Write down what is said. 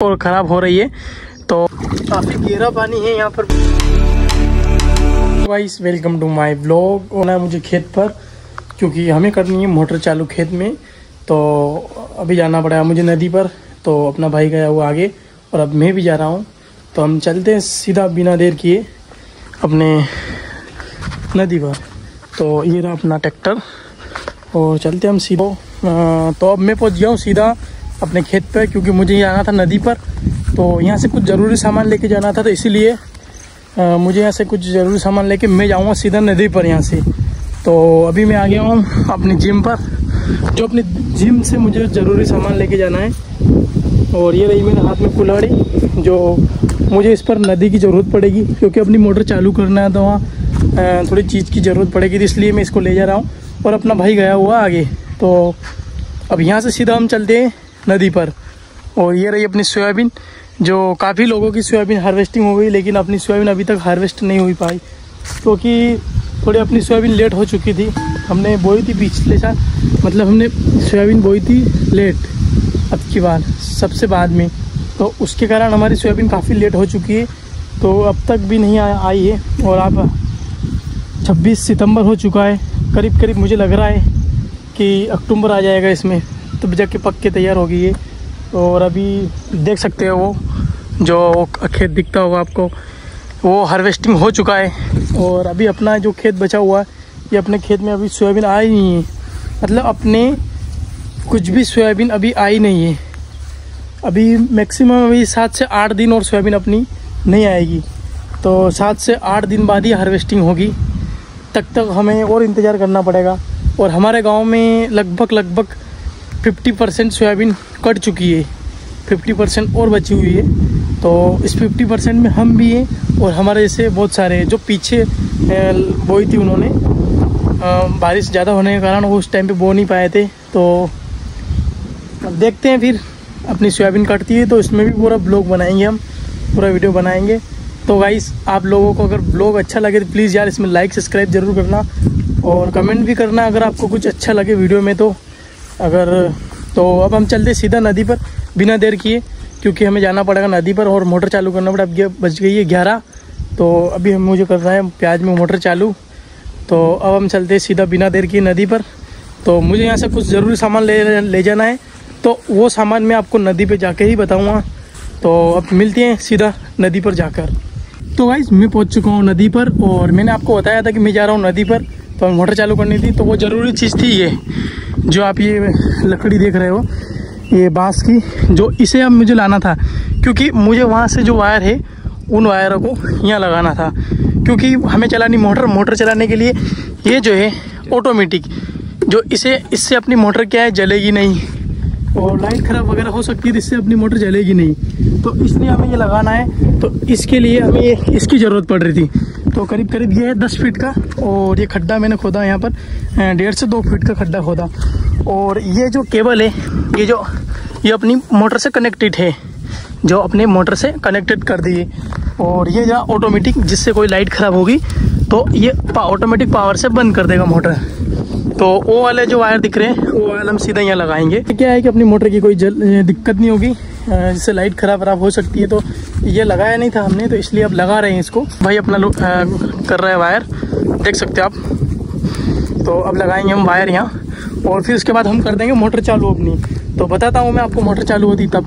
और ख़राब हो रही है, तो काफ़ी गहरा पानी है यहाँ पर। Guys welcome to my vlog. होना है मुझे खेत पर, क्योंकि हमें करनी है मोटर चालू खेत में, तो अभी जाना पड़ेगा मुझे नदी पर। तो अपना भाई गया वो आगे और अब मैं भी जा रहा हूँ, तो हम चलते हैं सीधा बिना देर किए अपने नदी पर। तो ये रहा अपना ट्रैक्टर और चलते हम सीधा। तो अब मैं पहुँच गया हूँ सीधा अपने खेत पर, क्योंकि मुझे जाना था नदी पर। तो यहाँ से कुछ ज़रूरी सामान लेके जाना था, तो इसीलिए मुझे यहाँ से कुछ ज़रूरी सामान लेके मैं जाऊँगा सीधा नदी पर यहाँ से। तो अभी मैं आ गया हूँ अपनी जिम पर, जो अपनी जिम से मुझे ज़रूरी सामान लेके जाना है। और ये रही मेरे हाथ में कुल्हाड़ी, जो मुझे इस पर नदी की ज़रूरत पड़ेगी, क्योंकि अपनी मोटर चालू करना है, तो वहाँ थोड़ी चीज़ की ज़रूरत पड़ेगी, तो इसलिए मैं इसको ले जा रहा हूँ। और अपना भाई गया हुआ आगे, तो अब यहाँ से सीधा हम चलते हैं नदी पर। और ये रही अपनी सोयाबीन, जो काफ़ी लोगों की सोयाबीन हार्वेस्टिंग हो गई, लेकिन अपनी सोयाबीन अभी तक हार्वेस्ट नहीं हो पाई, क्योंकि थोड़ी अपनी सोयाबीन लेट हो चुकी थी। हमने बोई थी पिछले साल, मतलब हमने सोयाबीन बोई थी लेट, अब की बार सबसे बाद में, तो उसके कारण हमारी सोयाबीन काफ़ी लेट हो चुकी है। तो अब तक भी नहीं आई है, और अब 26 सितंबर हो चुका है, करीब करीब मुझे लग रहा है कि अक्टूबर आ जाएगा इसमें, तब जाके पक के तैयार हो गई है। और अभी देख सकते हो वो जो खेत दिखता होगा आपको, वो हार्वेस्टिंग हो चुका है। और अभी अपना जो खेत बचा हुआ है, ये अपने खेत में अभी सोयाबीन आई नहीं है, मतलब अपने कुछ भी सोयाबीन अभी आई नहीं है। अभी मैक्सिमम अभी 7 से 8 दिन और सोयाबीन अपनी नहीं आएगी, तो 7 से 8 दिन बाद ही हार्वेस्टिंग होगी। तक हमें और इंतज़ार करना पड़ेगा। और हमारे गांव में लगभग 50% सोयाबीन कट चुकी है, 50% और बची हुई है। तो इस 50% में हम भी हैं, और हमारे जैसे बहुत सारे जो पीछे बोई थी उन्होंने, बारिश ज़्यादा होने के कारण वो उस टाइम पे बो नहीं पाए थे। तो अब देखते हैं, फिर अपनी सोयाबीन कटती है तो इसमें भी पूरा ब्लॉग बनाएंगे, हम पूरा वीडियो बनाएंगे। तो गाइस आप लोगों को अगर ब्लॉग अच्छा लगे तो प्लीज़ यार इसमें लाइक सब्सक्राइब ज़रूर करना, और कमेंट भी करना अगर आपको कुछ अच्छा लगे वीडियो में। तो अब हम चलते सीधा नदी पर बिना देर किए, क्योंकि हमें जाना पड़ेगा नदी पर और मोटर चालू करना पड़ेगा। अब बज गई है 11, तो अभी मुझे करना है प्याज में मोटर चालू। तो अब हम चलते हैं सीधा बिना देर किए नदी पर। तो मुझे यहाँ से कुछ ज़रूरी सामान ले जाना है, तो वो सामान मैं आपको नदी पर जाके ही बताऊँगा। तो अब मिलते हैं सीधा नदी पर जाकर। तो गाइस मैं पहुँच चुका हूँ नदी पर, और मैंने आपको बताया था कि मैं जा रहा हूँ नदी पर, तो मोटर चालू करनी थी। तो वो ज़रूरी चीज़ थी ये, जो आप ये लकड़ी देख रहे हो, ये बांस की, जो इसे अब मुझे लाना था, क्योंकि मुझे वहाँ से जो वायर है उन वायरों को यहाँ लगाना था, क्योंकि हमें चलानी मोटर चलाने के लिए ये जो है ऑटोमेटिक, जो इससे अपनी मोटर क्या है जलेगी नहीं, और लाइट ख़राब वगैरह हो सकती है, तो इससे अपनी मोटर जलेगी नहीं। तो इसलिए हमें ये लगाना है, तो इसके लिए हमें इसकी ज़रूरत पड़ रही थी। तो करीब ये है 10 फीट का, और ये खड्डा मैंने खोदा यहाँ पर 1.5 से 2 फीट का खड्डा खोदा। और ये जो केबल है, ये अपनी मोटर से कनेक्टेड है, जो अपने मोटर से कनेक्टेड कर दिए। और ये जहाँ ऑटोमेटिक, जिससे कोई लाइट ख़राब होगी तो ये ऑटोमेटिक पावर से बंद कर देगा मोटर। तो वो वाले जो वायर दिख रहे हैं, वो वायर हम सीधा यहाँ लगाएंगे। क्या है कि अपनी मोटर की कोई दिक्कत नहीं होगी, जिससे लाइट ख़राब हो सकती है। तो ये लगाया नहीं था हमने, तो इसलिए अब लगा रहे हैं इसको। भाई अपना लोग कर रहा है वायर, देख सकते हो आप। तो अब लगाएंगे हम वायर यहाँ, और फिर उसके बाद हम कर देंगे मोटर चालू अपनी। तो बताता हूँ मैं आपको मोटर चालू होती तब।